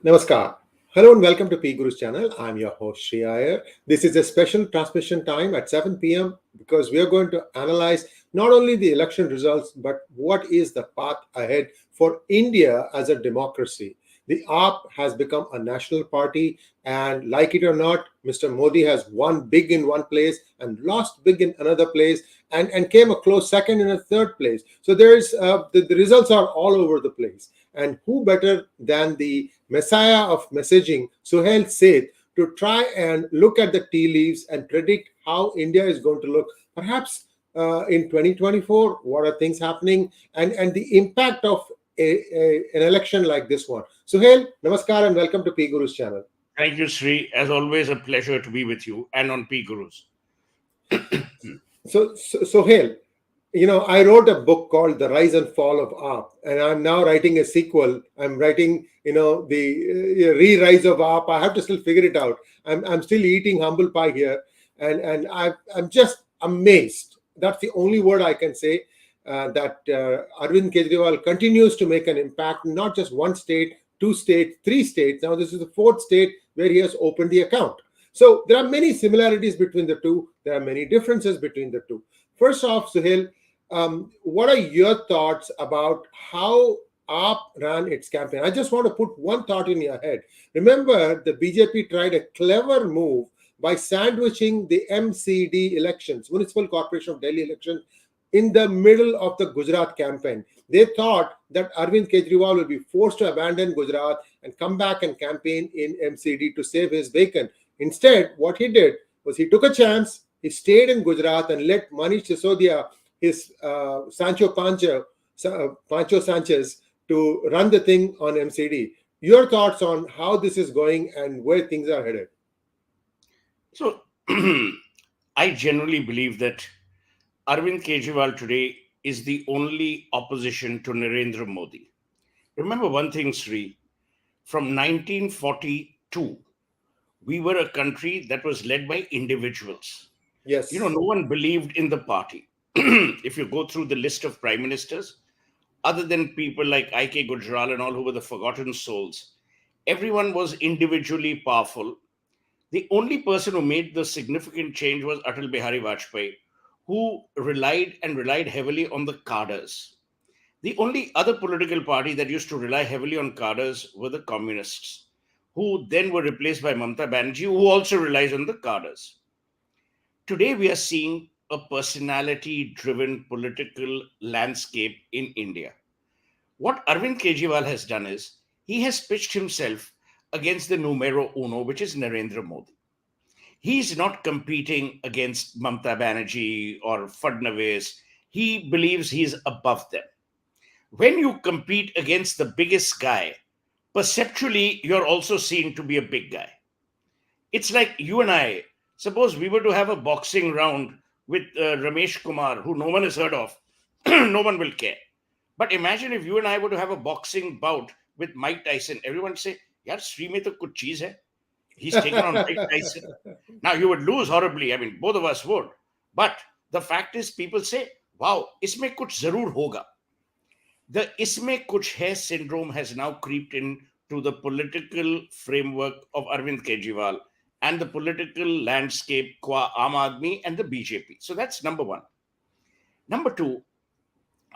Namaskar. Hello and welcome to PGurus channel. I'm your host Sri Iyer. This is a special transmission time at 7 p.m. because we are going to analyze not only the election results but what is the path ahead for India as a democracy. The AAP has become a national party, and like it or not, Mr. Modi has won big in one place and lost big in another place, and came a close second in a third place. So the results are all over the place. And who better than the messiah of messaging, Suhel Seth, to try and look at the tea leaves and predict how India is going to look, perhaps in 2024, what are things happening, and the impact of an election like this one. Suhel, namaskar and welcome to PGurus channel. Thank you, Sri. As always, a pleasure to be with you and on PGurus. So, Suhel, I wrote a book called The Rise and Fall of AAP, and I'm now writing a sequel. I'm writing, the re-rise of AAP. I have to still figure it out. I'm still eating humble pie here, and I'm just amazed. That's the only word I can say. That Arvind Kejriwal continues to make an impact, not just one state, two states, three states. Now this is the fourth state where he has opened the account. So there are many similarities between the two. There are many differences between the two. First off, Suhel, what are your thoughts about how AAP ran its campaign? I just want to put one thought in your head. Remember, the BJP tried a clever move by sandwiching the MCD elections, Municipal Corporation of Delhi election, in the middle of the Gujarat campaign. They thought that Arvind Kejriwal will be forced to abandon Gujarat and come back and campaign in MCD to save his bacon. Instead, what he did was he took a chance. He stayed in Gujarat and let Manish Sisodia, his Pancho Sanchez, to run the thing on MCD. Your thoughts on how this is going and where things are headed? So, I generally believe that Arvind Kejriwal today is the only opposition to Narendra Modi. Remember one thing, Sri, from 1942, we were a country that was led by individuals. Yes. No one believed in the party. If you go through the list of prime ministers, other than people like I.K. Gujral and all who were the forgotten souls, everyone was individually powerful. The only person who made the significant change was Atal Bihari Vajpayee, who relied heavily on the cadres. The only other political party that used to rely heavily on cadres were the communists, who then were replaced by Mamata Banerjee, who also relies on the cadres. Today, we are seeing a personality-driven political landscape in India. What Arvind Kejriwal has done is, he has pitched himself against the numero uno, which is Narendra Modi. He's not competing against Mamata Banerjee or Fadnavis. He believes he's above them. When you compete against the biggest guy, perceptually, you're also seen to be a big guy. It's like you and I, suppose we were to have a boxing round with Ramesh Kumar, who no one has heard of, no one will care. But imagine if you and I were to have a boxing bout with Mike Tyson. Everyone would say, yaar, Sri mein to kuch cheez hai. He's taken on Mike Tyson. Now, you would lose horribly. I mean, both of us would. But the fact is, people say, wow, isme kuch zarur hoga. The isme kuch hai syndrome has now creeped into the political framework of Arvind Kejriwal and the political landscape qua Aam Aadmi and the BJP. So that's number one. Number two,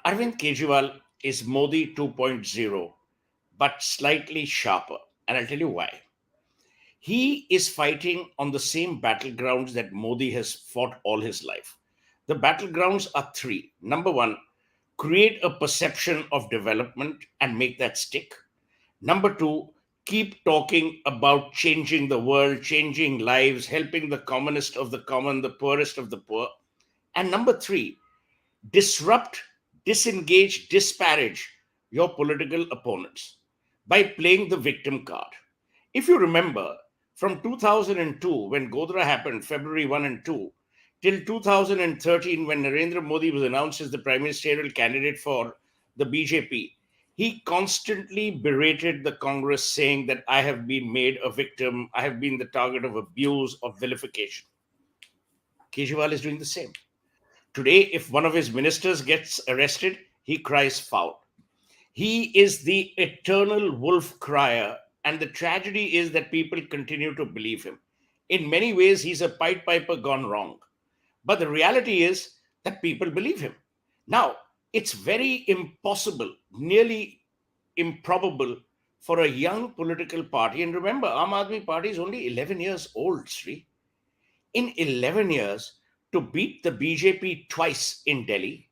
Arvind Kejriwal is Modi 2.0, but slightly sharper. And I'll tell you why. He is fighting on the same battlegrounds that Modi has fought all his life. The battlegrounds are three. Number one, create a perception of development and make that stick. Number two, keep talking about changing the world, changing lives, helping the commonest of the common, the poorest of the poor. And number three, disrupt, disengage, disparage your political opponents by playing the victim card. If you remember, from 2002, when Godhra happened, February 1 and 2, till 2013, when Narendra Modi was announced as the prime ministerial candidate for the BJP, he constantly berated the Congress, saying that I have been made a victim, I have been the target of abuse, of vilification. Kejriwal is doing the same. Today, if one of his ministers gets arrested, he cries foul. He is the eternal wolf crier And the tragedy is that people continue to believe him. In many ways, he's a Pied Piper gone wrong. But the reality is that people believe him. Now, it's very impossible, nearly improbable for a young political party. And remember, Aam Aadmi Party is only 11 years old, Sri. In 11 years, to beat the BJP twice in Delhi,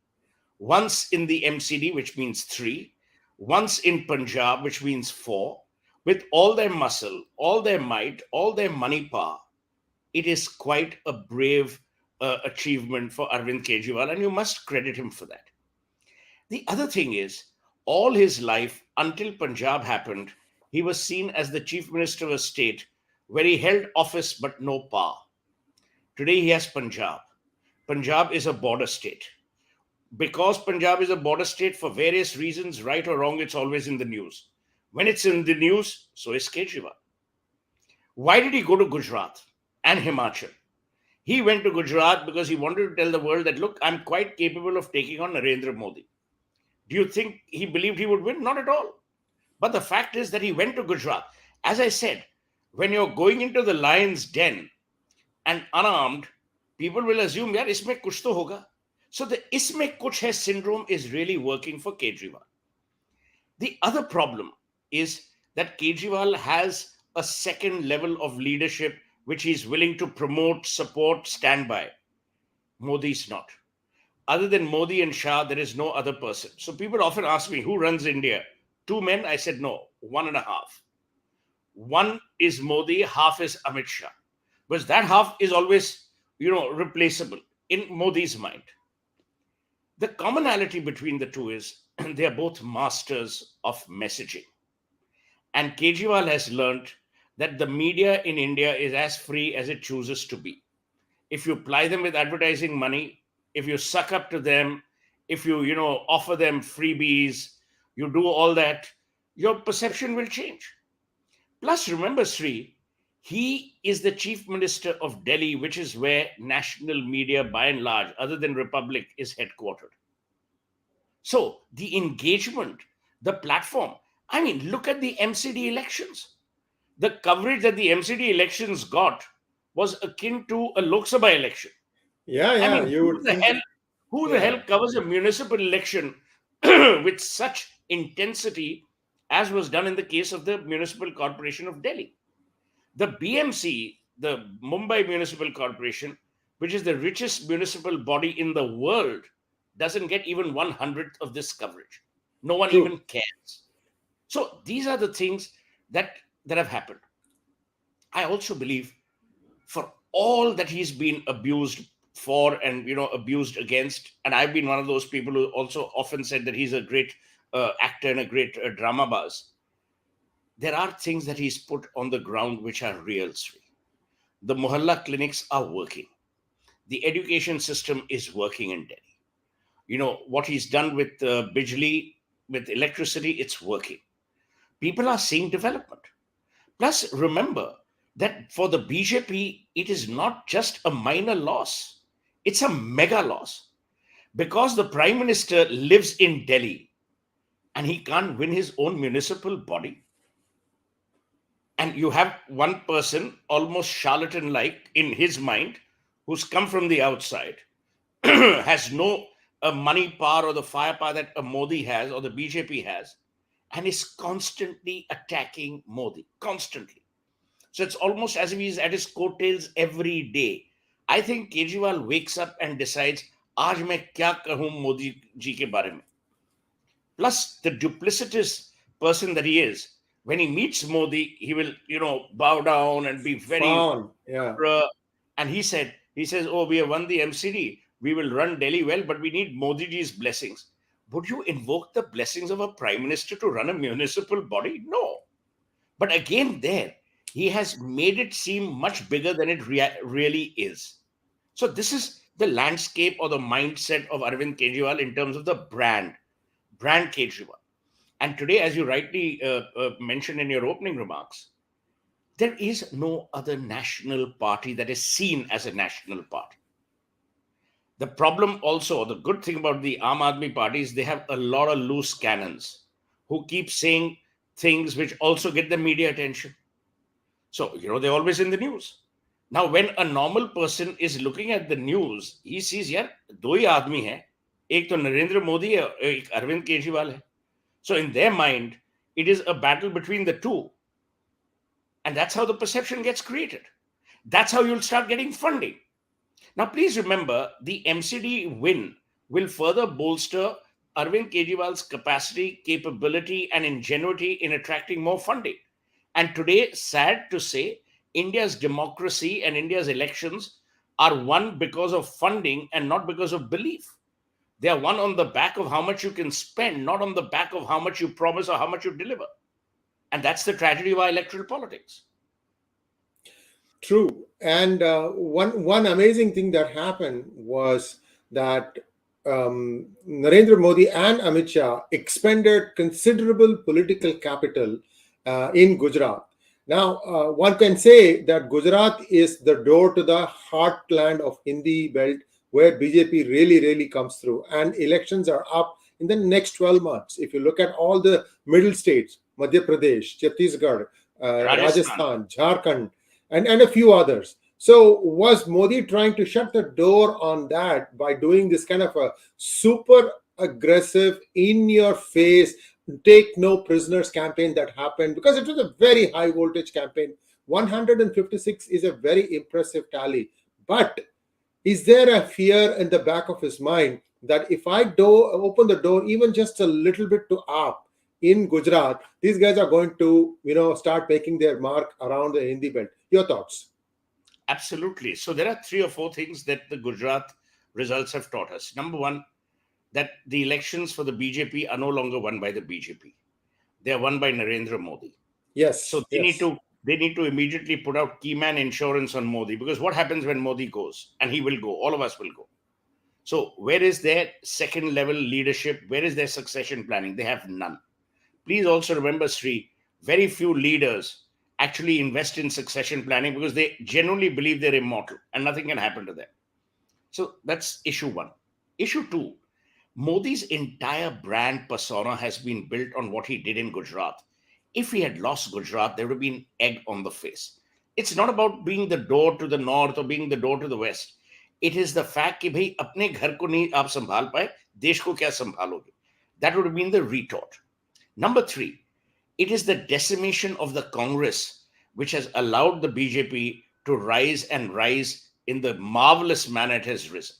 once in the MCD, which means three, once in Punjab, which means four, with all their muscle, all their might, all their money power, it is quite a brave achievement for Arvind Kejriwal, and you must credit him for that. The other thing is, all his life, until Punjab happened, he was seen as the chief minister of a state where he held office but no power. Today he has Punjab. Punjab is a border state. Because Punjab is a border state, for various reasons, right or wrong, it's always in the news. When it's in the news, so is Kejriwal. Why did he go to Gujarat and Himachal? He went to Gujarat because he wanted to tell the world that, look, I'm quite capable of taking on Narendra Modi. Do you think he believed he would win? Not at all. But the fact is that he went to Gujarat. As I said, when you're going into the lion's den and unarmed, people will assume, yaar, isme kuch to hoga. So the isme kuch hai syndrome is really working for Kejriwal. The other problem is that Kejriwal has a second level of leadership which he's willing to promote, support, stand by. Modi's not. Other than Modi and Shah, there is no other person. So people often ask me, who runs India? Two men? I said, no, one and a half. One is Modi, half is Amit Shah. Because that half is always, replaceable in Modi's mind. The commonality between the two is they are both masters of messaging. And Kejriwal has learned that the media in India is as free as it chooses to be. If you ply them with advertising money, if you suck up to them, if you, offer them freebies, you do all that, your perception will change. Plus, remember, Sri, he is the chief minister of Delhi, which is where national media, by and large, other than Republic, is headquartered. So the engagement, the platform, I mean, look at the MCD elections. The coverage that the MCD elections got was akin to a Lok Sabha election. Yeah, I yeah. mean, You would think. who the Yeah. hell covers a municipal election with such intensity as was done in the case of the Municipal Corporation of Delhi? The BMC, the Mumbai Municipal Corporation, which is the richest municipal body in the world, doesn't get even 1/100th of this coverage. No one True. even cares. So these are the things that have happened. I also believe, for all that he's been abused for and abused against, and I've been one of those people who also often said that he's a great actor and a great drama buzz, there are things that he's put on the ground which are real, Sri. The mohalla clinics are working. The education system is working in Delhi. What he's done with bijli, with electricity, it's working. People are seeing development. Plus, remember that for the BJP, it is not just a minor loss, it's a mega loss. Because the Prime Minister lives in Delhi and he can't win his own municipal body. And you have one person, almost charlatan like in his mind, who's come from the outside, has no money power or the firepower that a Modi has or the BJP has, and is constantly attacking Modi, constantly. So it's almost as if he's at his coattails every day. I think Kejriwal wakes up and decides, आज मैं क्या कहूं Modi ji के बारे में. Plus, the duplicitous person that he is, when he meets Modi, he will, bow down and be very. Fawn. Yeah. And he says, oh, we have won the MCD. We will run Delhi well, but we need Modi ji's blessings. Would you invoke the blessings of a prime minister to run a municipal body? No. But again, he has made it seem much bigger than it really is. So this is the landscape or the mindset of Arvind Kejriwal in terms of the brand Kejriwal. And today, as you rightly mentioned in your opening remarks, there is no other national party that is seen as a national party. The problem also, or the good thing about the Aam Aadmi party is they have a lot of loose cannons who keep saying things which also get the media attention. So, they're always in the news. Now, when a normal person is looking at the news, he sees, yaar, दो ही आदमी हैं, एक तो नरेंद्र मोदी है, एक अरविंद केजरीवाल है. So, in their mind, it is a battle between the two. And that's how the perception gets created. That's how you'll start getting funding. Now, please remember, the MCD win will further bolster Arvind Kejriwal's capacity, capability, and ingenuity in attracting more funding. And today, sad to say, India's democracy and India's elections are won because of funding and not because of belief. They are won on the back of how much you can spend, not on the back of how much you promise or how much you deliver. And that's the tragedy of our electoral politics. True. And one amazing thing that happened was that Narendra Modi and Amit Shah expended considerable political capital in Gujarat. Now, one can say that Gujarat is the door to the heartland of Hindi belt where BJP really, really comes through. And elections are up in the next 12 months. If you look at all the middle states, Madhya Pradesh, Chhattisgarh, Rajasthan, Jharkhand, and a few others. So was Modi trying to shut the door on that by doing this kind of a super aggressive, in your face, take no prisoners campaign that happened? Because it was a very high voltage campaign. 156 is a very impressive tally. But is there a fear in the back of his mind that if I open the door even just a little bit to AAP in Gujarat, these guys are going to, start making their mark around the Hindi belt? Your thoughts? Absolutely. So there are 3 or 4 things that the Gujarat results have taught us. Number one, that the elections for the BJP are no longer won by the BJP. They are won by Narendra Modi. Yes. So they need to immediately put out key man insurance on Modi, because what happens when Modi goes? And he will go. All of us will go. So where is their second level leadership? Where is their succession planning? They have none. Please also remember, Sri, very few leaders actually invest in succession planning because they genuinely believe they're immortal and nothing can happen to them. So that's issue one. Issue two, Modi's entire brand persona has been built on what he did in Gujarat. If he had lost Gujarat, there would have been egg on the face. It's not about being the door to the north or being the door to the west. It is the fact कि भाई अपने घर को नहीं आप संभाल पाए, देश को क्या संभालोगे? That would have been the retort. Number 3, it is the decimation of the Congress which has allowed the BJP to rise and rise in the marvelous manner it has risen.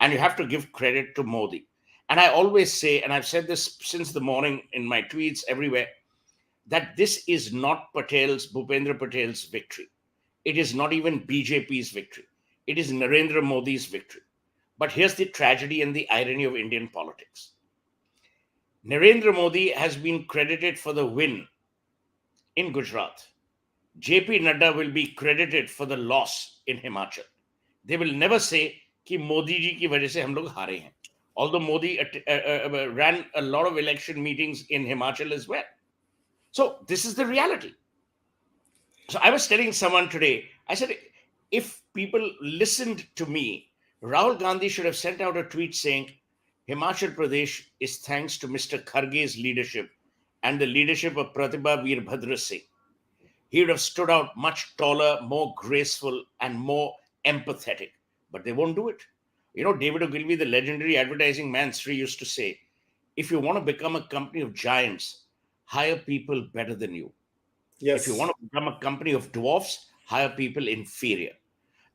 And you have to give credit to Modi. And I always say, and I've said this since the morning in my tweets everywhere, that this is not Bhupendra Patel's victory. It is not even BJP's victory. It is Narendra Modi's victory. But here's the tragedy and the irony of Indian politics. Narendra Modi has been credited for the win in Gujarat. JP Nadda will be credited for the loss in Himachal. They will never say कि Modi ji की वजह से हम लोग हारे हैं. Although Modi ran a lot of election meetings in Himachal as well. So this is the reality. So I was telling someone today, I said, if people listened to me, Rahul Gandhi should have sent out a tweet saying, Himachal Pradesh is thanks to Mr. Kharge's leadership and the leadership of Pratibha Veerbhadra Singh. He would have stood out much taller, more graceful, and more empathetic. But they won't do it. David Ogilvy, the legendary advertising man, Sri, used to say, if you want to become a company of giants, hire people better than you. Yes. If you want to become a company of dwarfs, hire people inferior.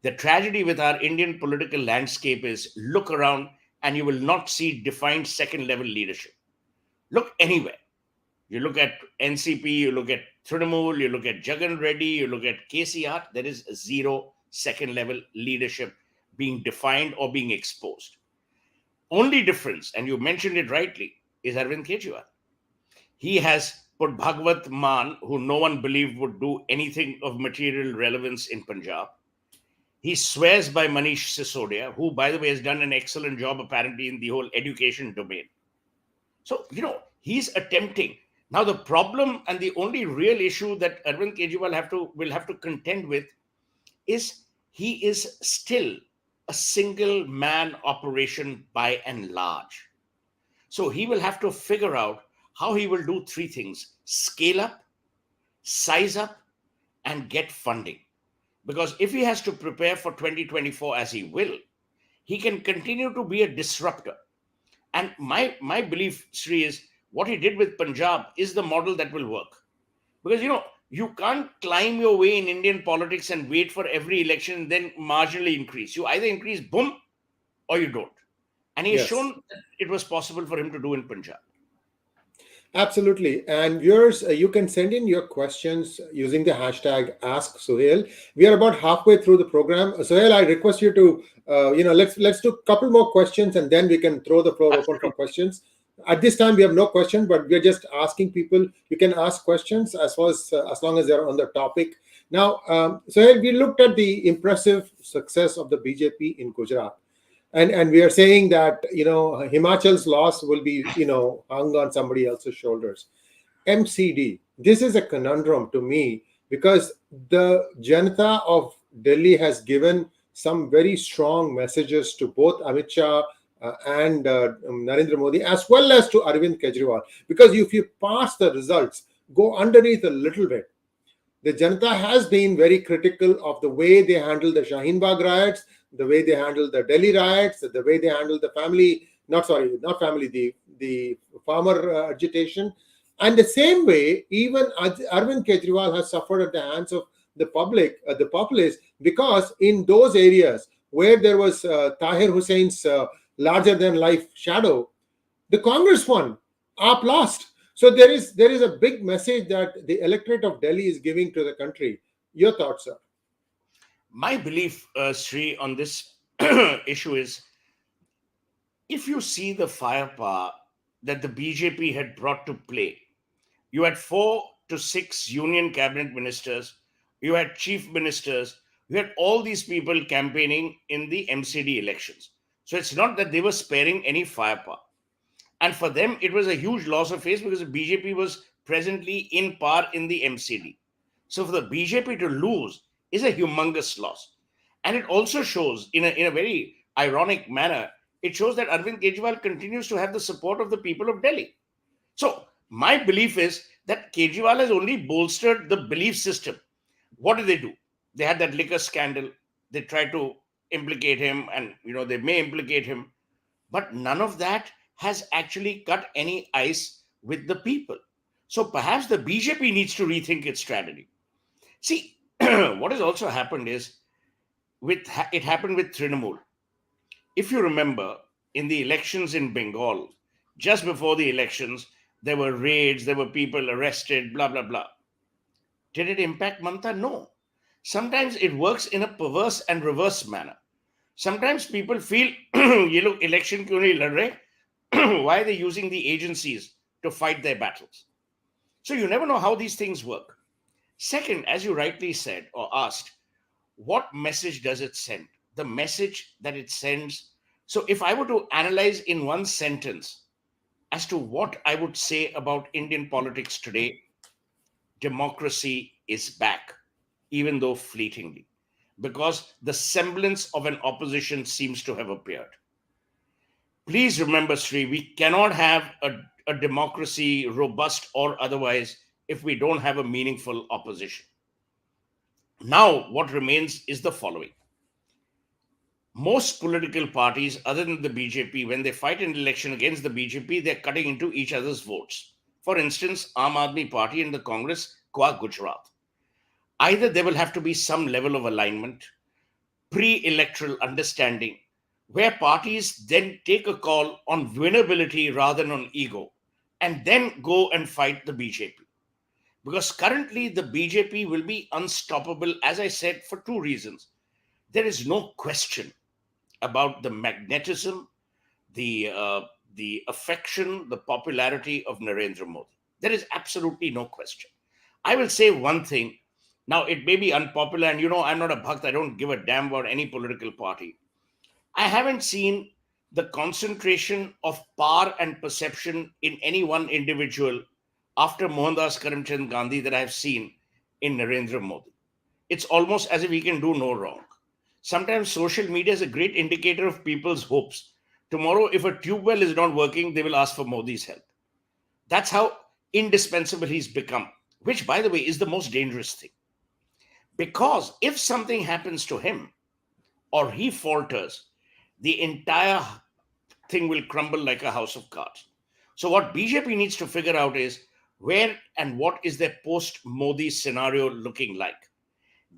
The tragedy with our Indian political landscape is, look around and you will not see defined second-level leadership. Look anywhere. You look at NCP, you look at Trinamool, you look at Jagan Reddy, you look at KCR, there is zero second-level leadership being defined or being exposed. Only difference, and you mentioned it rightly, is Arvind Kejriwal. He has put Bhagwat Maan, who no one believed would do anything of material relevance in Punjab. He swears by Manish Sisodia, who, by the way, has done an excellent job apparently in the whole education domain. So, he's attempting. Now, the problem and the only real issue that Arvind Kejriwal will have to contend with is he is still a single man operation by and large. So he will have to figure out how he will do three things: scale up, size up, and get funding. Because if he has to prepare for 2024, as he will, he can continue to be a disruptor. And my belief, Sri, is what he did with Punjab is the model that will work. Because you can't climb your way in Indian politics and wait for every election and then marginally increase. You either increase, boom, or you don't. And he has Yes. shown that it was possible for him to do in Punjab. Absolutely. And viewers, you can send in your questions using the hashtag Ask Suhel. We are about halfway through the program. Suhel, I request you to, let's do a couple more questions and then we can throw the floor open for Absolutely. questions. At this time, we have no question, but we're just asking people. You can ask questions as long as they're on the topic. Now, Suhel, we looked at the impressive success of the BJP in Gujarat. And we are saying that Himachal's loss will be hung on somebody else's shoulders. MCD, this is a conundrum to me because the Janata of Delhi has given some very strong messages to both Amit Shah and Narendra Modi, as well as to Arvind Kejriwal. Because if you pass the results, go underneath a little bit. The Janata has been very critical of the way they handled the Shaheen Bagh riots, the way they handled the Delhi riots, the way they handled the the farmer agitation. And the same way, even Arvind Kejriwal has suffered at the hands of the public, the populace, because in those areas where there was Tahir Hussein's larger than life shadow, the Congress won. AAP lost. So there is a big message that the electorate of Delhi is giving to the country. Your thoughts, sir? My belief, Sri, on this issue is, if you see the firepower that the BJP had brought to play, you had 4 to 6 union cabinet ministers, you had chief ministers, you had all these people campaigning in the MCD elections. So it's not that they were sparing any firepower. And for them, it was a huge loss of face because the BJP was presently in power in the MCD. So for the BJP to lose is a humongous loss. And it also shows, in a very ironic manner, it shows that Arvind Kejriwal continues to have the support of the people of Delhi. So my belief is that Kejriwal has only bolstered the belief system. What did they do? They had that liquor scandal. They tried to implicate him, and they may implicate him, but none of that has actually cut any ice with the people. So perhaps the BJP needs to rethink its strategy. See, what has also happened is it happened with Trinamool. If you remember, in the elections in Bengal, just before the elections, there were raids, there were people arrested, blah, blah, blah. Did it impact Mamta? No. Sometimes it works in a perverse and reverse manner. Sometimes people feel, election kyun nahi lad rahe? Why are they using the agencies to fight their battles? So you never know how these things work. Second, as you rightly said or asked, what message does it send? The message that it sends. So if I were to analyze in one sentence as to what I would say about Indian politics today, democracy is back, even though fleetingly, because the semblance of an opposition seems to have appeared. Please remember, Sri, we cannot have a democracy, robust or otherwise, if we don't have a meaningful opposition. Now, what remains is the following. Most political parties, other than the BJP, when they fight an election against the BJP, they're cutting into each other's votes. For instance, Aam Aadmi Party and the Congress, qua Gujarat. Either there will have to be some level of alignment, pre-electoral understanding, where parties then take a call on winnability rather than on ego, and then go and fight the BJP. Because currently the BJP will be unstoppable, as I said, for two reasons. There is no question about the magnetism, the affection, the popularity of Narendra Modi. There is absolutely no question. I will say one thing. Now, it may be unpopular, and I'm not a bhakt. I don't give a damn about any political party. I haven't seen the concentration of power and perception in any one individual after Mohandas Karamchand Gandhi that I've seen in Narendra Modi. It's almost as if he can do no wrong. Sometimes social media is a great indicator of people's hopes. Tomorrow, if a tube well is not working, they will ask for Modi's help. That's how indispensable he's become, which, by the way, is the most dangerous thing. Because if something happens to him or he falters, the entire thing will crumble like a house of cards. So, what BJP needs to figure out is where and what is their post Modi scenario looking like.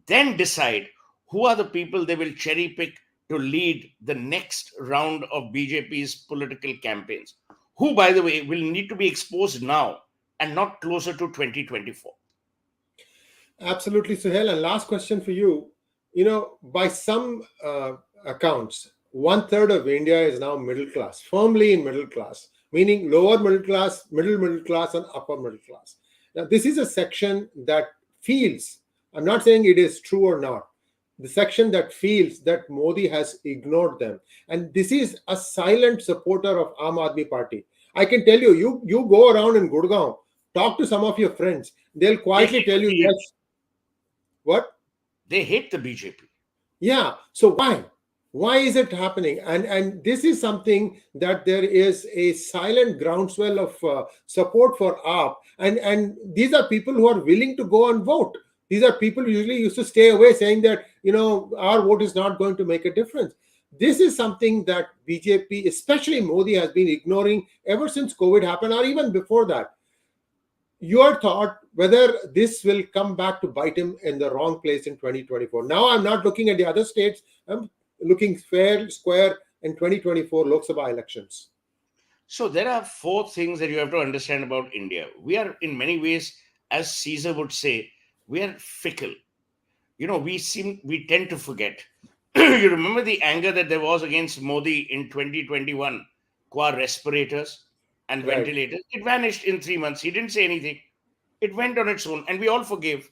Then decide who are the people they will cherry pick to lead the next round of BJP's political campaigns. Who, by the way, will need to be exposed now and not closer to 2024. Absolutely, Suhel. And last question for you. By some accounts, one third of India is now middle class, firmly in middle class, meaning lower middle class, and upper middle class. Now, this is a section that feels, I'm not saying it is true or not, the section that feels that Modi has ignored them. And this is a silent supporter of Aam Aadmi Party. I can tell you, you go around in Gurgaon, talk to some of your friends, they'll They quietly hate tell the you, BJP. yes, what? They hate the BJP. Yeah. So why? Why is it happening? And this is something that there is a silent groundswell of support for AAP, and these are people who are willing to go and vote. These are people who usually used to stay away, saying that our vote is not going to make a difference. This is something that BJP, especially Modi, has been ignoring ever since COVID happened, or even before that. Your thought whether this will come back to bite him in the wrong place in 2024. Now I'm not looking at the other states. I'm looking fair, square in 2024 Lok Sabha elections. So there are four things that you have to understand about India. We are in many ways, as Caesar would say, we are fickle. We tend to forget. You remember the anger that there was against Modi in 2021 qua respirators and Right. ventilators? It vanished in 3 months. He didn't say anything. It went on its own, and we all forgave.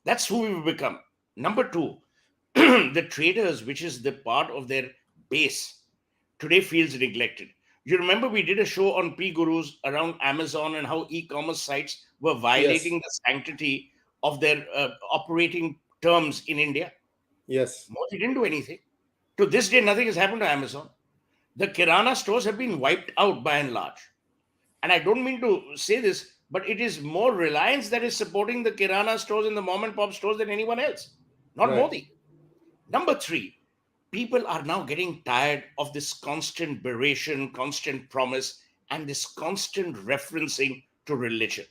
That's who we've become. Number two, the traders, which is the part of their base, today feels neglected. You remember we did a show on PGurus around Amazon and how e-commerce sites were Yes. violating the sanctity of their operating terms in India. Yes. Modi didn't do anything. To this day, nothing has happened to Amazon. The Kirana stores have been wiped out by and large. And I don't mean to say this, but it is more Reliance that is supporting the Kirana stores and the mom and pop stores than anyone else, not Right. Modi. Number three, people are now getting tired of this constant beration, constant promise, and this constant referencing to religion.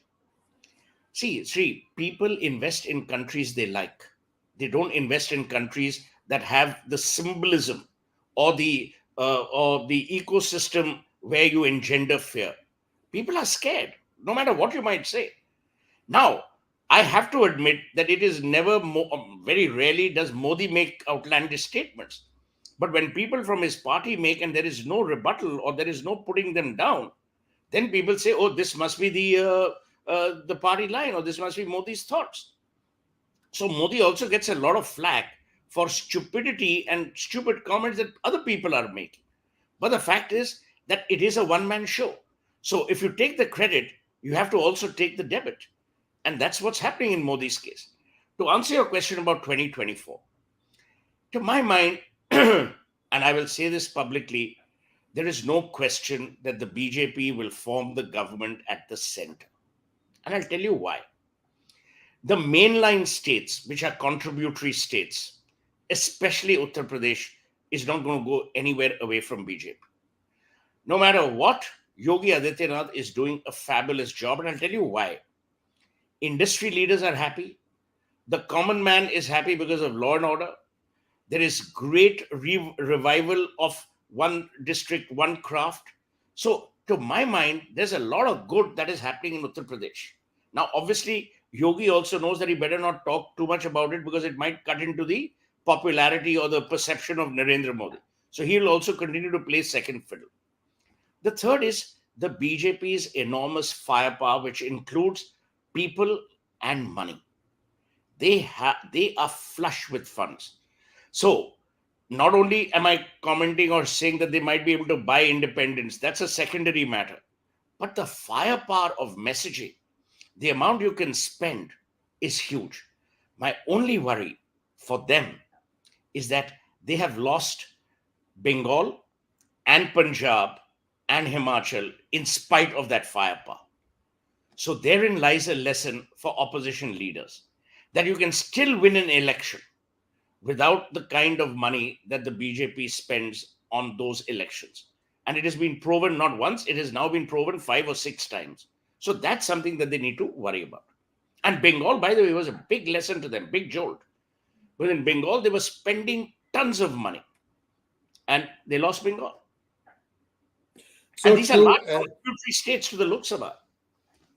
See, people invest in countries they like. They don't invest in countries that have the symbolism or the ecosystem where you engender fear. People are scared, no matter what you might say. Now, I have to admit that it is very rarely does Modi make outlandish statements. But when people from his party make and there is no rebuttal or there is no putting them down, then people say, "Oh, this must be the party line, or this must be Modi's thoughts." So Modi also gets a lot of flack for stupidity and stupid comments that other people are making. But the fact is that it is a one-man show. So if you take the credit, you have to also take the debit. And that's what's happening in Modi's case. To answer your question about 2024, to my mind, and I will say this publicly, there is no question that the BJP will form the government at the center. And I'll tell you why. The mainline states, which are contributory states, especially Uttar Pradesh, is not going to go anywhere away from BJP. No matter what, Yogi Adityanath is doing a fabulous job. And I'll tell you why. Industry leaders are happy. The common man is happy because of law and order. There is great revival of one district, one craft. So, to my mind, there's a lot of good that is happening in Uttar Pradesh. Now, obviously, Yogi also knows that he better not talk too much about it because it might cut into the popularity or the perception of Narendra Modi. So, he will also continue to play second fiddle. The third is the BJP's enormous firepower, which includes people and money. They are flush with funds. So not only am I commenting or saying that they might be able to buy independence, that's a secondary matter. But the firepower of messaging, the amount you can spend is huge. My only worry for them is that they have lost Bengal and Punjab and Himachal in spite of that firepower. So therein lies a lesson for opposition leaders, that you can still win an election without the kind of money that the BJP spends on those elections. And it has been proven not once, it has now been proven 5 or 6 times. So that's something that they need to worry about. And Bengal, by the way, was a big lesson to them, big jolt. But in Bengal, they were spending tons of money and they lost Bengal. And So these are large true. contributory states to the Lok Sabha.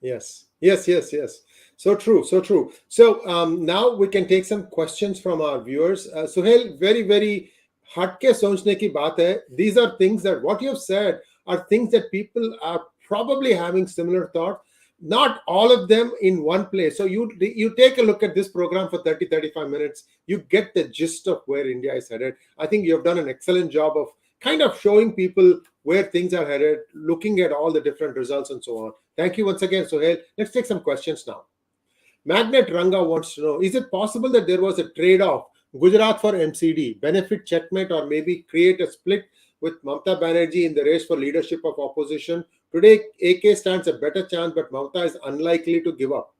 Yes, yes, yes, yes. So true, so true. So now we can take some questions from our viewers. Suhel, very, very hatke sochne ki baat hai. These are things that what you have said are things that people are probably having similar thought. Not all of them in one place. So you take a look at this program for 30-35 minutes. You get the gist of where India is headed. I think you have done an excellent job of kind of showing people where things are headed, looking at all the different results and so on. Thank you once again, Suhel. Let's take some questions now. Magnet Ranga wants to know, is it possible that there was a trade-off, Gujarat for MCD, benefit checkmate, or maybe create a split with Mamata Banerjee in the race for leadership of opposition? Today, AK stands a better chance, but Mamata is unlikely to give up.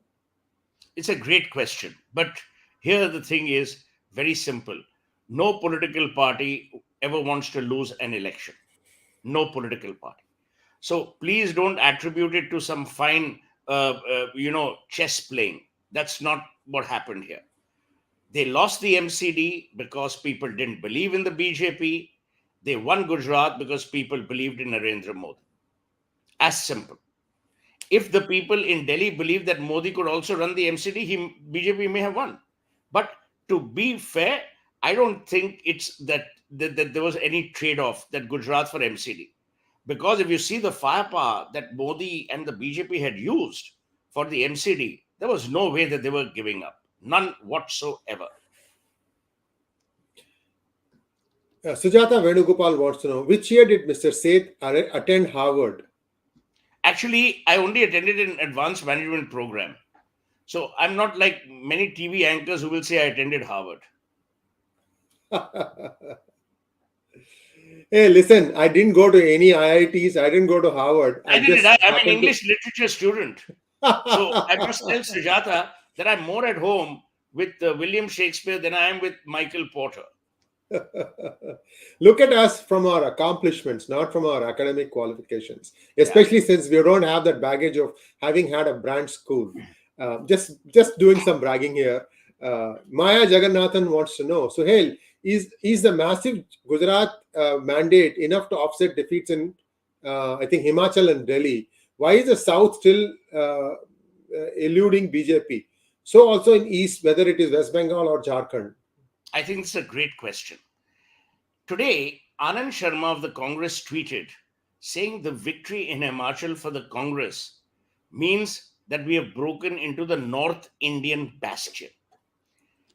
It's a great question. But here the thing is very simple. No political party ever wants to lose an election. No political party. So please don't attribute it to some fine, chess playing. That's not what happened here. They lost the MCD because people didn't believe in the BJP. They won Gujarat because people believed in Narendra Modi. As simple. If the people in Delhi believed that Modi could also run the MCD, BJP may have won. But to be fair, I don't think it's that there was any trade-off that Gujarat for MCD. Because if you see the firepower that Modi and the BJP had used for the MCD, there was no way that they were giving up. None whatsoever. Sujata Venugopal wants to know, which year did Mr. Seth attend Harvard? Actually, I only attended an advanced management program. So I'm not like many TV anchors who will say I attended Harvard. Hey, listen, I didn't go to any IITs. I didn't go to Harvard. I I did it. just I'm an happened English literature student. So I must tell Sujata that I'm more at home with William Shakespeare than I am with Michael Porter. Look at us from our accomplishments, not from our academic qualifications, Yeah. especially since we don't have that baggage of having had a brand school. Just doing some bragging here. Maya Jagannathan wants to know, Suhel, is the massive Gujarat mandate enough to offset defeats in, I think, Himachal and Delhi? Why is the South still eluding BJP? So also in East, whether it is West Bengal or Jharkhand. I think it's a great question. Today, Anand Sharma of the Congress tweeted saying the victory in Himachal for the Congress means that we have broken into the North Indian bastion.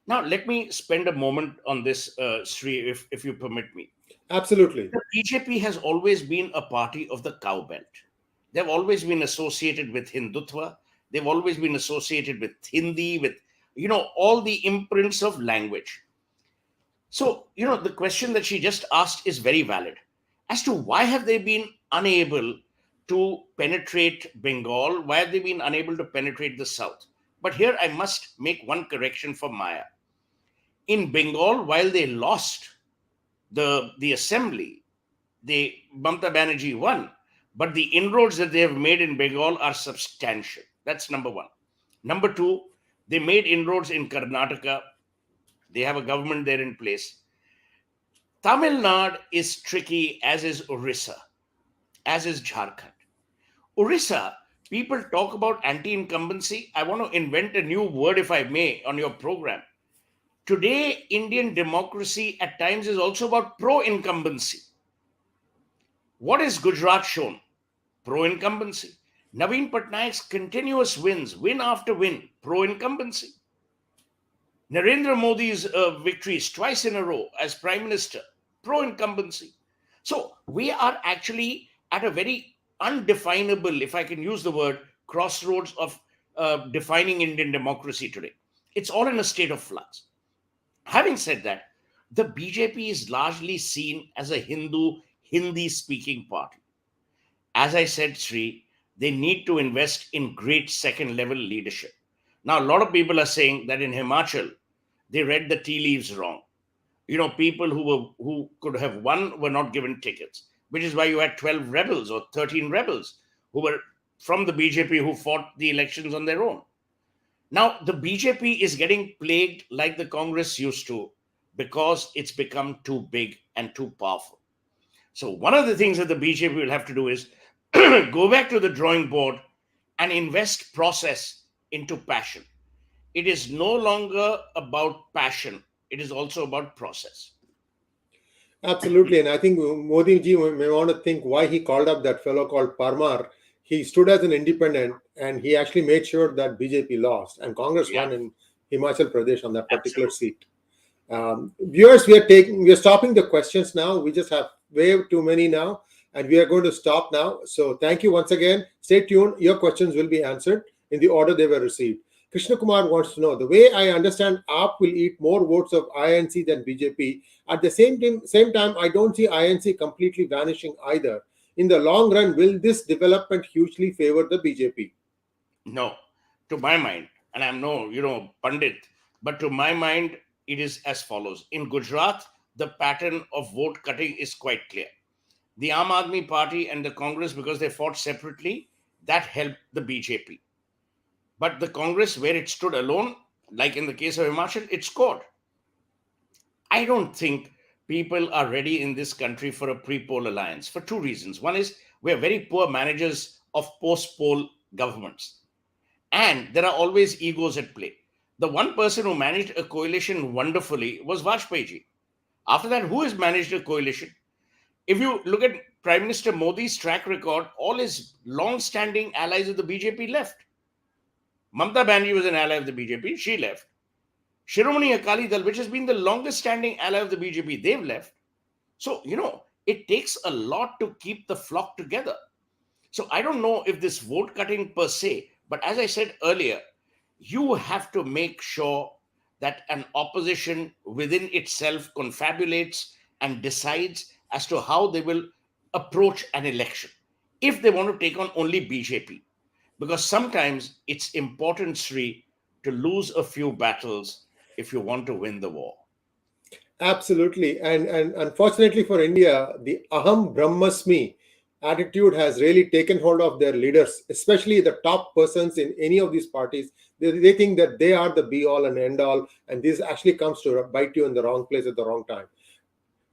Now, let me spend a moment on this, Sri, if you permit me. Absolutely. The BJP has always been a party of the cow belt. They've always been associated with Hindutva. They've always been associated with Hindi, with, all the imprints of language. So, the question that she just asked is very valid as to why have they been unable to penetrate Bengal? Why have they been unable to penetrate the South? But here I must make one correction for Maya. In Bengal, while they lost the assembly, Mamata Banerjee won, but the inroads that they have made in Bengal are substantial. That's number one. Number two, they made inroads in Karnataka. They have a government there in place. Tamil Nadu is tricky, as is Orissa, as is Jharkhand. Orissa, people talk about anti-incumbency. I want to invent a new word, if I may, on your program. Today, Indian democracy at times is also about pro-incumbency. What is Gujarat shown? Pro-incumbency. Naveen Patnaik's continuous wins, win after win, pro-incumbency. Narendra Modi's victories twice in a row as Prime Minister, pro-incumbency. So we are actually at a very undefinable, if I can use the word, crossroads of defining Indian democracy today. It's all in a state of flux. Having said that, the BJP is largely seen as a Hindi-speaking party. As I said, Sri, They need to invest in great second level leadership. Now, a lot of people are saying that in Himachal, they read the tea leaves wrong. People who could have won were not given tickets, which is why you had 12 rebels or 13 rebels who were from the BJP who fought the elections on their own. Now, the BJP is getting plagued like the Congress used to because it's become too big and too powerful. So, one of the things that the BJP will have to do is go back to the drawing board and invest process into passion. It is no longer about passion, it is also about process. Absolutely. And I think Modi ji may want to think why he called up that fellow called Parmar. He stood as an independent and he actually made sure that BJP lost and Congress Yeah, won in Himachal Pradesh on that particular absolutely. seat. Viewers, we are stopping the questions now. We just have way too many now, and we are going to stop now. So thank you once again. Stay tuned. Your questions will be answered in the order they were received. Krishna Kumar wants to know, the way I understand, AAP will eat more votes of INC than BJP. At the same time, I don't see INC completely vanishing either. In the long run, will this development hugely favor the BJP? No, to my mind, and I'm no, Pandit, but to my mind, it is as follows. In Gujarat, the pattern of vote cutting is quite clear. The Aam Aadmi Party and the Congress, because they fought separately, that helped the BJP. But the Congress, where it stood alone, like in the case of Himachal, it scored. I don't think people are ready in this country for a pre-poll alliance for two reasons. One is we're very poor managers of post-poll governments, and there are always egos at play. The one person who managed a coalition wonderfully was Vajpayee ji. After that, who has managed a coalition? If you look at Prime Minister Modi's track record, all his long-standing allies of the BJP left. Mamata Banerjee was an ally of the BJP, she left. Shiromani Akali Dal, which has been the longest standing ally of the BJP, they've left. So, it takes a lot to keep the flock together. So, I don't know if this vote cutting per se, but as I said earlier, you have to make sure that an opposition within itself confabulates and decides as to how they will approach an election if they want to take on only BJP. Because sometimes it's important, Sri, to lose a few battles if you want to win the war. Absolutely. And unfortunately for India, the Aham Brahmasmi attitude has really taken hold of their leaders, especially the top persons in any of these parties. They think that they are the be all and end all, and this actually comes to bite you in the wrong place at the wrong time.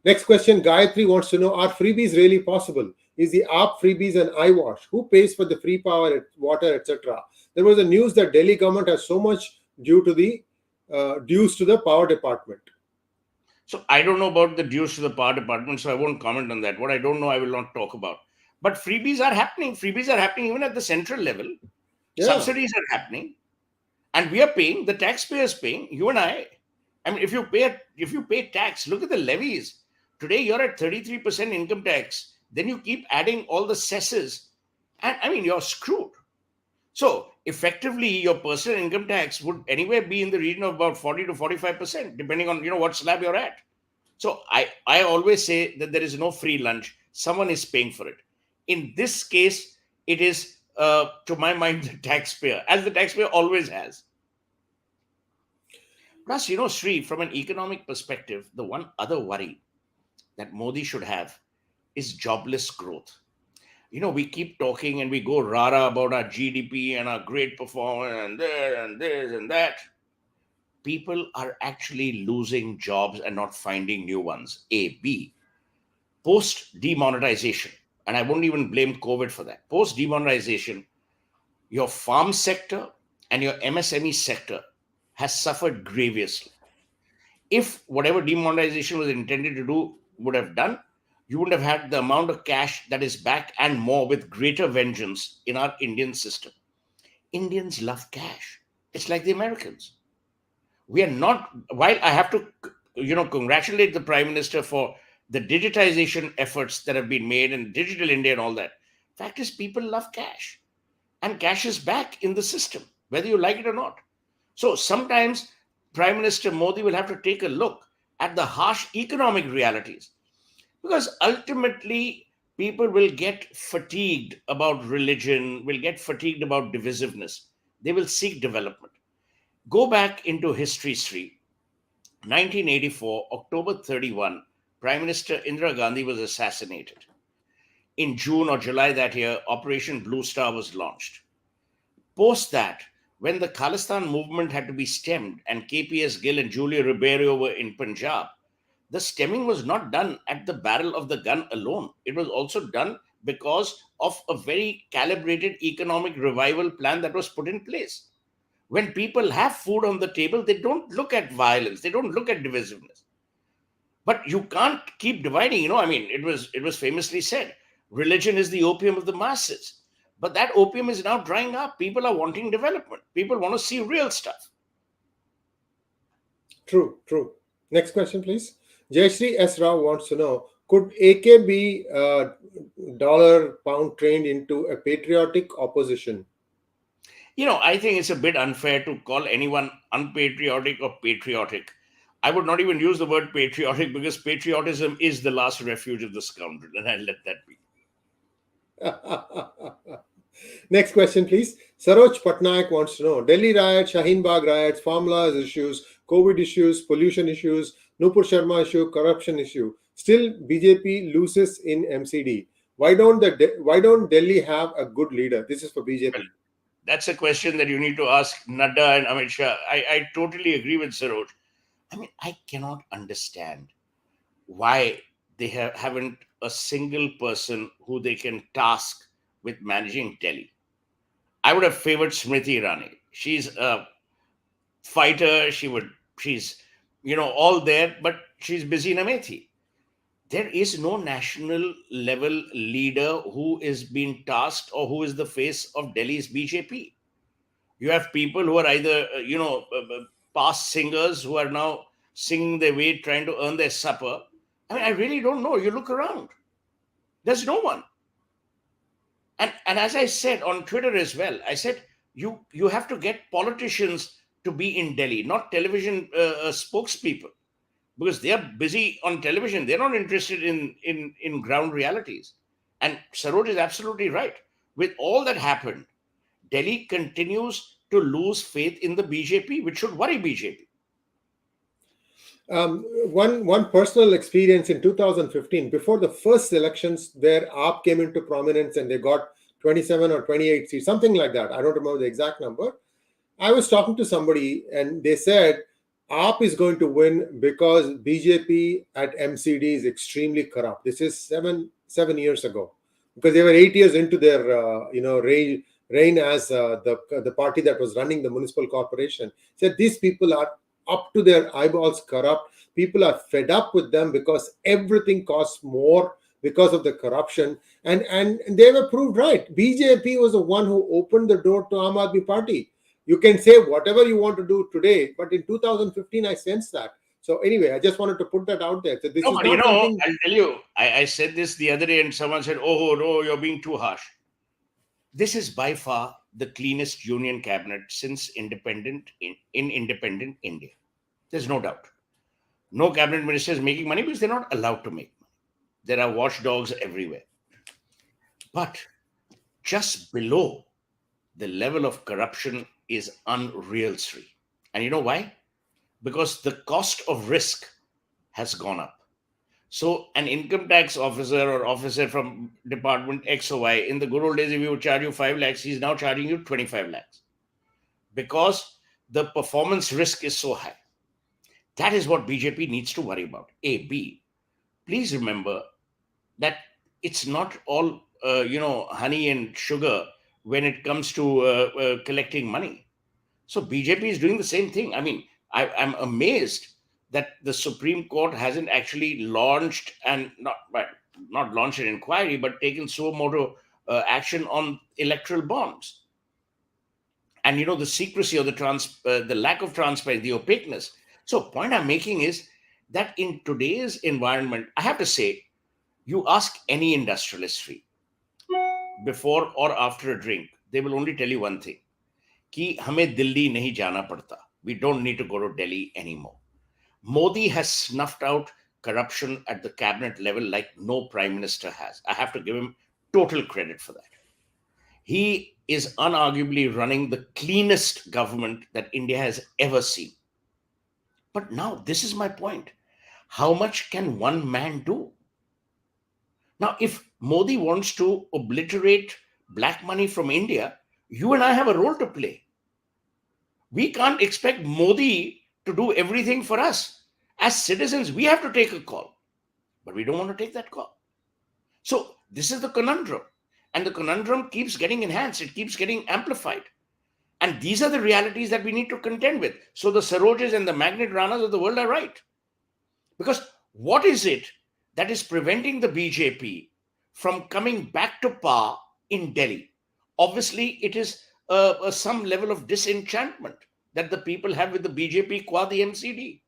Next question, Gayatri wants to know, are freebies really possible? Is the AAP freebies an eyewash? Who pays for the free power, water, etc.? There was a news that Delhi government has so much due to the dues to the power department. So I don't know about the dues to the power department, so I won't comment on that. What I don't know, I will not talk about. But freebies are happening. Freebies are happening even at the central level. Yeah. Subsidies are happening, and we are paying. The taxpayers paying. You and I. I mean, if you pay tax, look at the levies. Today you're at 33% income tax. Then you keep adding all the cesses, and I mean you're screwed. So effectively, your personal income tax would anywhere be in the region of about 40 to 45%, depending on what slab you're at. So I always say that there is no free lunch. Someone is paying for it. In this case, it is to my mind the taxpayer, as the taxpayer always has. Plus, Sri, from an economic perspective, the one other worry that Modi should have is jobless growth. We keep talking and we go rara about our GDP and our great performance and there and this and that. People are actually losing jobs and not finding new ones. A. B. Post demonetization, and I won't even blame COVID for that. Post demonetization, your farm sector and your MSME sector has suffered grievously. If whatever demonetization was intended to do would have done, you wouldn't have had the amount of cash that is back and more with greater vengeance in our Indian system. Indians love cash. It's like the Americans. We are not, while I have to, congratulate the Prime Minister for the digitization efforts that have been made and digital India and all that. Fact is, people love cash. And cash is back in the system, whether you like it or not. So sometimes Prime Minister Modi will have to take a look at the harsh economic realities, because ultimately people will get fatigued about religion, will get fatigued about divisiveness. They will seek development. Go back into history, Sri. 1984, October 31, Prime Minister Indira Gandhi was assassinated. In June or July that year, Operation Blue Star was launched. Post that, when the Khalistan movement had to be stemmed and KPS Gill and Julia Ribeiro were in Punjab, the stemming was not done at the barrel of the gun alone. It was also done because of a very calibrated economic revival plan that was put in place. When people have food on the table, they don't look at violence, they don't look at divisiveness. But you can't keep dividing. I mean, it was famously said, religion is the opium of the masses. But that opium is now drying up. People are wanting development. People want to see real stuff. True, true. Next question, please. Jayashree S. Rao wants to know, could AK be dollar pound trained into a patriotic opposition? I think it's a bit unfair to call anyone unpatriotic or patriotic. I would not even use the word patriotic because patriotism is the last refuge of the scoundrel, and I'll let that be. Next question, please. Saroj Patnaik wants to know, Delhi riots, Shaheen Bagh riots, formulas issues, COVID issues, pollution issues, Nupur Sharma issue, corruption issue. Still, BJP loses in MCD. Why don't Delhi have a good leader? This is for BJP. Well, that's a question that you need to ask Nadda and Amit Shah. I totally agree with Saroj. I mean, I cannot understand why they haven't a single person who they can task with managing Delhi. I would have favored Smriti Irani. She's a fighter. She's all there, but she's busy in Amethi. There is no national level leader who is being tasked or who is the face of Delhi's BJP. You have people who are either past singers who are now singing their way, trying to earn their supper. I mean, I really don't know. You look around, there's no one. And as I said on Twitter as well, I said you have to get politicians to be in Delhi, not television spokespeople, because they are busy on television. They're not interested in ground realities. And Saroj is absolutely right. With all that happened, Delhi continues to lose faith in the BJP, which should worry BJP. One personal experience in 2015, before the first elections, where AAP came into prominence and they got 27 or 28 seats, something like that. I don't remember the exact number. I was talking to somebody and they said AAP is going to win because BJP at MCD is extremely corrupt. This is seven years ago, because they were 8 years into their reign as the party that was running the municipal corporation. Said these people are up to their eyeballs corrupt. People are fed up with them because everything costs more because of the corruption, and they were proved right. BJP was the one who opened the door to Aam Aadmi Party. You can say whatever you want to do today, but in 2015 I sensed that. So anyway, I just wanted to put that out there. So this is not something. I'll tell you, I said this the other day and someone said, oh no, you're being too harsh. This is by far the cleanest union cabinet since independent India. There's no doubt. No cabinet minister is making money because they're not allowed to make money. There are watchdogs everywhere. But just below the level of corruption is unreal, Sri. And you know why? Because the cost of risk has gone up. So an income tax officer or officer from department X or Y, in the good old days, if he would charge you 5 lakhs, he's now charging you 25 lakhs. Because the performance risk is so high. That is what BJP needs to worry about. A. B. Please remember that it's not all, honey and sugar when it comes to collecting money. So BJP is doing the same thing. I mean, I'm amazed that the Supreme Court hasn't actually launched and not launched an inquiry, but taken suo motu action on electoral bonds. And the secrecy or the lack of transparency, the opaqueness. So point I'm making is that in today's environment, I have to say, you ask any industrialist before or after a drink, they will only tell you one thing: कि हमें दिल्ली नहीं जाना पड़ता. We don't need to go to Delhi anymore. Modi has snuffed out corruption at the cabinet level like no prime minister has. I have to give him total credit for that. He is unarguably running the cleanest government that India has ever seen. But now, this is my point. How much can one man do? Now, if Modi wants to obliterate black money from India, you and I have a role to play. We can't expect Modi to do everything for us. As citizens, we have to take a call, but we don't want to take that call. So this is the conundrum. And the conundrum keeps getting enhanced. It keeps getting amplified. And these are the realities that we need to contend with. So the Sarojas and the Magnet Ranas of the world are right. Because what is it that is preventing the BJP from coming back to power in Delhi? Obviously, it is some level of disenchantment that the people have with the BJP qua the MCD.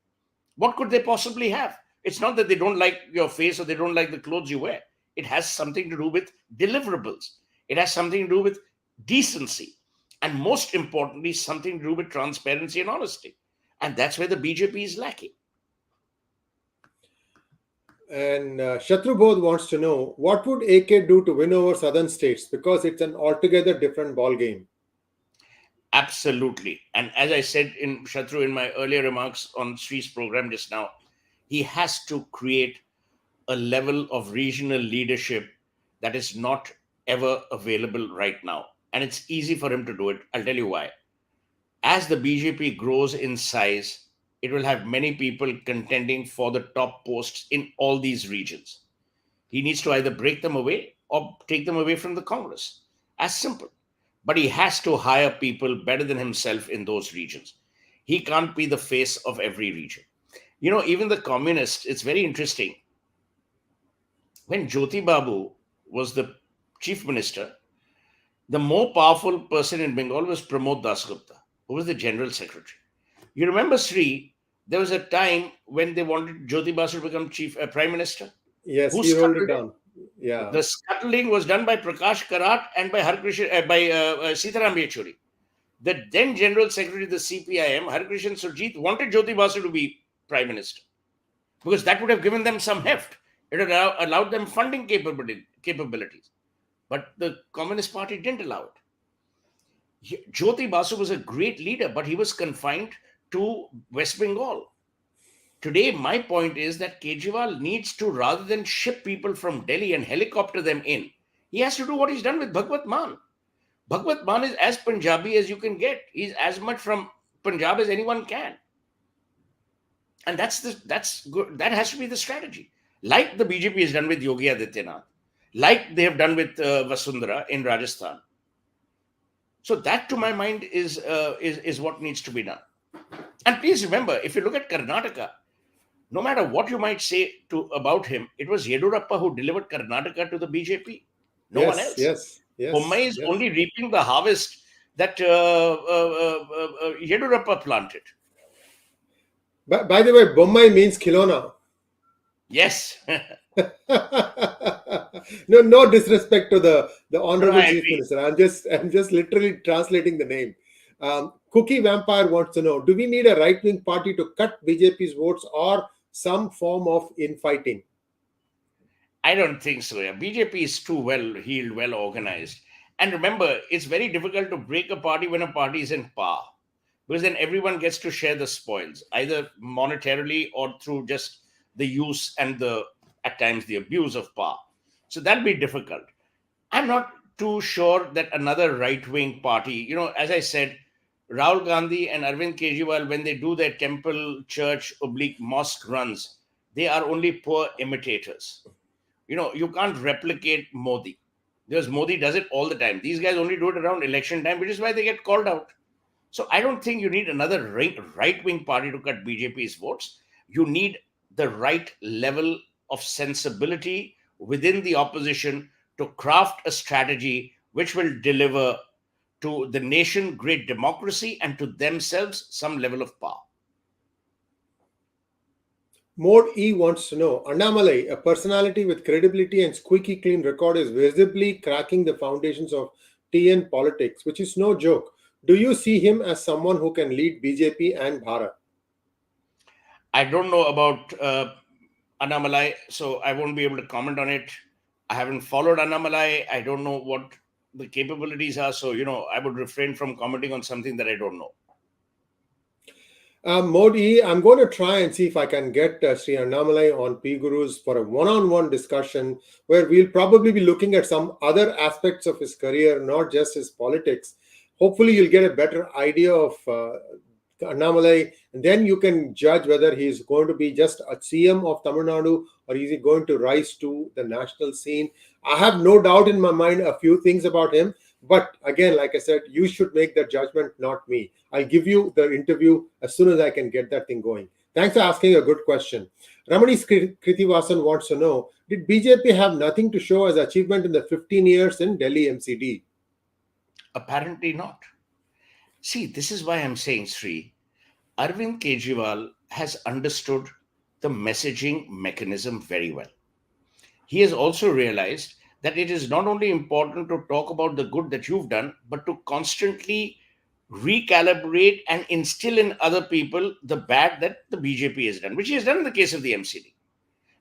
What could they possibly have? It's not that they don't like your face or they don't like the clothes you wear. It has something to do with deliverables. It has something to do with decency. And most importantly, something to do with transparency and honesty. And that's where the BJP is lacking. And Shatrubodh wants to know, what would AK do to win over southern states? Because it's an altogether different ball game. Absolutely. And as I said in Shatru in my earlier remarks on Sri's program just now, he has to create a level of regional leadership that is not ever available right now. And it's easy for him to do it. I'll tell you why. As the BJP grows in size, it will have many people contending for the top posts in all these regions. He needs to either break them away or take them away from the Congress. As simple. But he has to hire people better than himself in those regions. He can't be the face of every region. You know, even the communists, it's very interesting. When Jyoti Babu was the chief minister, the more powerful person in Bengal was Pramod Dasgupta, who was the general secretary. You remember, Sri, there was a time when they wanted Jyoti Basu to become prime minister. Yes, he rolled it down. Yeah. The scuttling was done by Prakash Karat and by Sitaram Yechuri. The then General Secretary of the CPIM, Harkrishan Surjit, wanted Jyoti Basu to be Prime Minister because that would have given them some heft. It would have allowed them funding capabilities. But the Communist Party didn't allow it. Jyoti Basu was a great leader, but he was confined to West Bengal. Today, my point is that Kejriwal needs to, rather than ship people from Delhi and helicopter them in, he has to do what he's done with Bhagwat Mann. Bhagwat Mann is as Punjabi as you can get. He's as much from Punjab as anyone can. And that's good. That has to be the strategy. Like the BJP has done with Yogi Adityanath, like they have done with Vasundhara in Rajasthan. So that, to my mind, is what needs to be done. And please remember, if you look at Karnataka, no matter what you might say about him, it was Yedurappa who delivered Karnataka to the BJP. No one else. Yes. Bommai is only reaping the harvest that Yedurappa planted. By the way, Bommai means Khilona. Yes. No disrespect to the honorable chief minister. I'm just literally translating the name. Cookie Vampire wants to know, do we need a right-wing party to cut BJP's votes or some form of infighting? I don't think so. Yeah. BJP is too well-heeled, well-organized. And remember, it's very difficult to break a party when a party is in power, because then everyone gets to share the spoils, either monetarily or through just the use and at times the abuse of power. So that'll be difficult. I'm not too sure that another right-wing party, as I said, Rahul Gandhi and Arvind Kejriwal, when they do their temple, church, /mosque runs, they are only poor imitators. You can't replicate Modi, because Modi does it all the time. These guys only do it around election time, which is why they get called out. So I don't think you need another right-wing party to cut BJP's votes. You need the right level of sensibility within the opposition to craft a strategy which will deliver to the nation great democracy and to themselves some level of power. Mode E wants to know, Annamalai, a personality with credibility and squeaky clean record, is visibly cracking the foundations of TN politics, which is no joke. Do you see him as someone who can lead BJP and Bharat? I don't know about Annamalai, so I won't be able to comment on it. I haven't followed Annamalai. I don't know what the capabilities are. So, I would refrain from commenting on something that I don't know. Modi, I'm going to try and see if I can get Sri Annamalai on PGurus for a one-on-one discussion where we'll probably be looking at some other aspects of his career, not just his politics. Hopefully, you'll get a better idea of Annamalai, and then you can judge whether he is going to be just a CM of Tamil Nadu or is he going to rise to the national scene. I have no doubt in my mind a few things about him. But again, like I said, you should make that judgment, not me. I'll give you the interview as soon as I can get that thing going. Thanks for asking a good question. Ramani Kritivasan wants to know, did BJP have nothing to show as achievement in the 15 years in Delhi MCD? Apparently not. See, this is why I'm saying, Sri, Arvind Kejriwal has understood the messaging mechanism very well. He has also realized that it is not only important to talk about the good that you've done, but to constantly recalibrate and instill in other people the bad that the BJP has done, which he has done in the case of the MCD.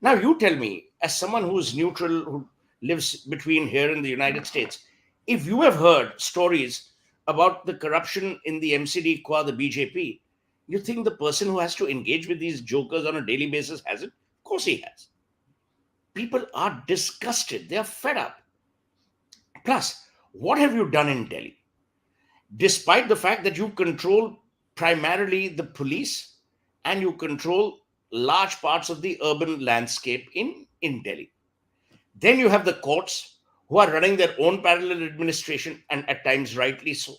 Now, you tell me, as someone who is neutral, who lives between here and the United States, if you have heard stories about the corruption in the MCD qua the BJP, you think the person who has to engage with these jokers on a daily basis has it? Of course he has. People are disgusted. They are fed up. Plus, what have you done in Delhi? Despite the fact that you control primarily the police and you control large parts of the urban landscape in Delhi. Then you have the courts who are running their own parallel administration, and at times rightly so.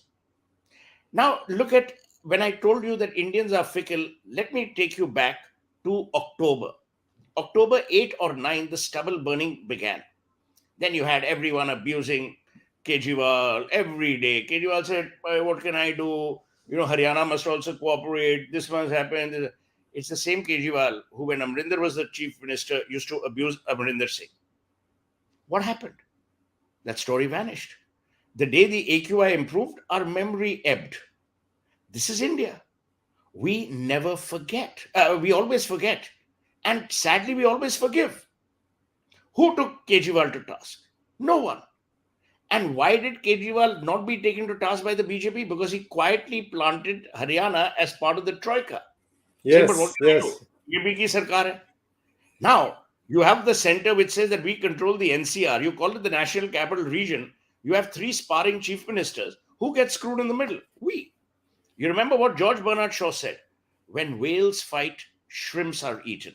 Now, look at when I told you that Indians are fickle, let me take you back to October. October 8 or 9, the stubble burning began. Then you had everyone abusing Kejriwal every day. Kejriwal said, what can I do? Haryana must also cooperate. This must happen. It's the same Kejriwal who, when Amrinder was the chief minister, used to abuse Amrinder Singh. What happened? That story vanished. The day the AQI improved, our memory ebbed. This is India. We never forget. We always forget. And sadly, we always forgive. Who took Kejriwal to task? No one. And why did Kejriwal not be taken to task by the BJP? Because he quietly planted Haryana as part of the Troika. Saying, but what Yes, can yes. I do? BJP sarkar hai. Now, you have the center which says that we control the NCR. You call it the National Capital Region. You have 3 sparring chief ministers. Who gets screwed in the middle? We. You remember what George Bernard Shaw said? When whales fight, shrimps are eaten.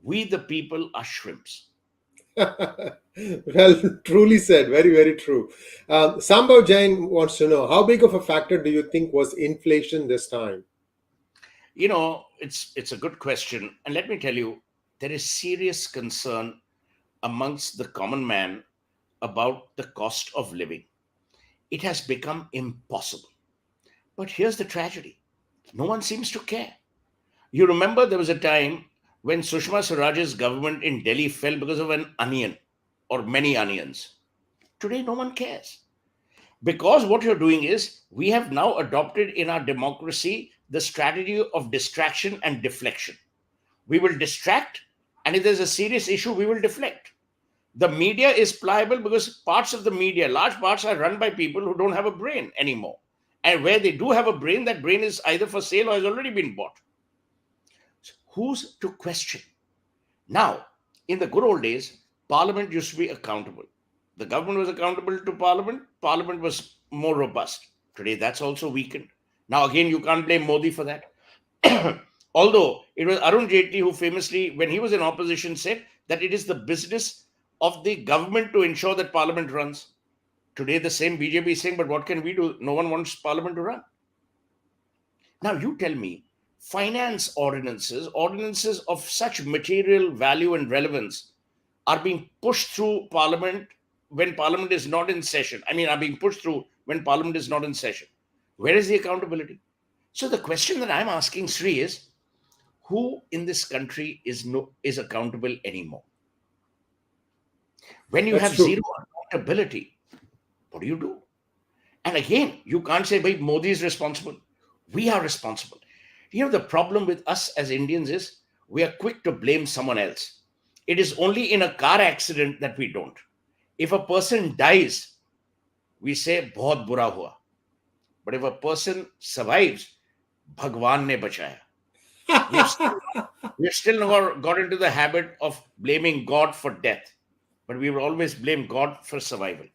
We, the people, are shrimps. Well, truly said. Very, very true. Sambhav Jain wants to know, how big of a factor do you think was inflation this time? It's a good question. And let me tell you, there is serious concern amongst the common man about the cost of living. It has become impossible. But here's the tragedy. No one seems to care. You remember there was a time when Sushma Swaraj's government in Delhi fell because of an onion or many onions. Today, no one cares. Because what you're doing is, we have now adopted in our democracy the strategy of distraction and deflection. We will distract, and if there's a serious issue, we will deflect. The media is pliable because parts of the media, large parts, are run by people who don't have a brain anymore. And where they do have a brain, that brain is either for sale or has already been bought. Who's to question? Now, in the good old days, Parliament used to be accountable. The government was accountable to Parliament. Parliament was more robust. Today, that's also weakened. Now, again, you can't blame Modi for that. Although it was Arun Jaitley who famously, when he was in opposition, said that it is the business of the government to ensure that Parliament runs. Today, the same BJP is saying, but what can we do? No one wants Parliament to run. Now, you tell me, finance ordinances of such material value and relevance are being pushed through Parliament when Parliament is not in session. Are being pushed through when Parliament is not in session. Where is the accountability? So the question that I'm asking, Sri, is who in this country is accountable anymore? When you That's have true. zero accountability, what do? And again, you can't say, "Bhai, Modi is responsible." We are responsible. The problem with us as Indians is we are quick to blame someone else. It is only in a car accident that we don't. If a person dies, we say बहुत बुरा हुआ. But if a person survives, भगवान ने बचाया. We have still, we have still not got into the habit of blaming God for death, but we will always blame God for survival.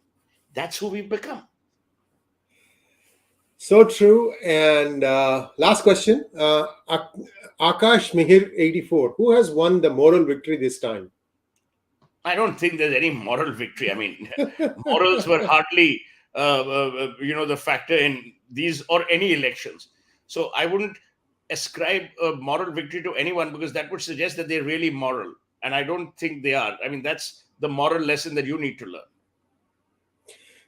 That's who we've become. So true. And last question, Akash Mihir 84, who has won the moral victory this time? I don't think there's any moral victory. I mean, morals were hardly, the factor in these or any elections. So I wouldn't ascribe a moral victory to anyone, because that would suggest that they're really moral. And I don't think they are. I mean, that's the moral lesson that you need to learn.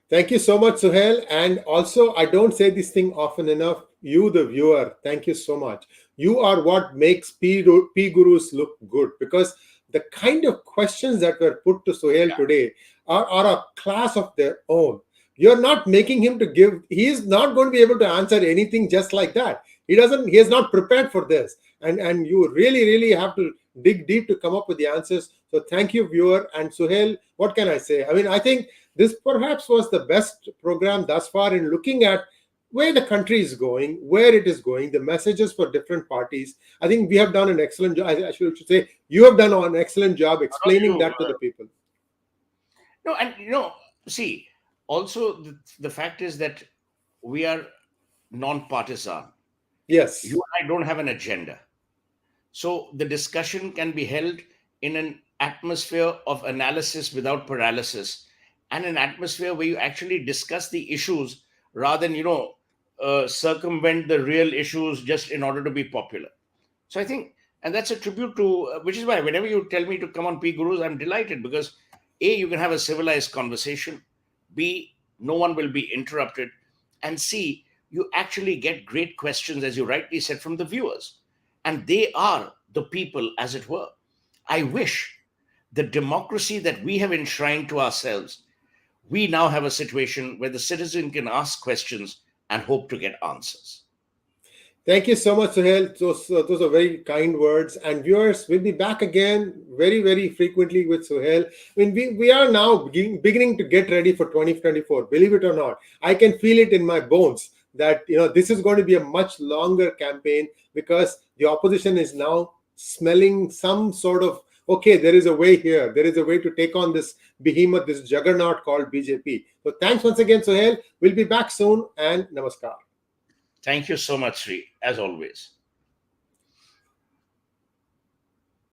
Thank you so much, Suhel. And also, I don't say this thing often enough. You, the viewer, thank you so much. You are what makes PGurus look good, because the kind of questions that were put to Suhel today are a class of their own. You're not making him to give, he is not going to be able to answer anything just like that. He is not prepared for this. And you really have to dig deep to come up with the answers. So thank you, viewer. And Suhel, what can I say? I mean, I think this perhaps was the best program thus far in looking at where the country is going, where it is going, the messages for different parties. I think we have done an excellent job. I should say, you have done an excellent job explaining that to the people. No, and see, also the fact is that we are non-partisan. Yes. You and I don't have an agenda. So the discussion can be held in an atmosphere of analysis without paralysis, and an atmosphere where you actually discuss the issues rather than, circumvent the real issues just in order to be popular. So I think, and that's a tribute to, which is why whenever you tell me to come on PGurus, I'm delighted, because A, you can have a civilized conversation. B, no one will be interrupted. And C, you actually get great questions, as you rightly said, from the viewers. And they are the people, as it were. I wish the democracy that we have enshrined to ourselves, we now have a situation where the citizen can ask questions and hope to get answers. Thank you so much, Suhel. Those are very kind words. And viewers, we'll be back again very frequently with Suhel. I mean, we are now beginning to get ready for 2024. Believe it or not, I can feel it in my bones that this is going to be a much longer campaign, because the opposition is now smelling some sort of, okay, there is a way here. There is a way to take on this behemoth, this juggernaut called BJP. So thanks once again, Suhel. We'll be back soon, and namaskar. Thank you so much, Sri, as always.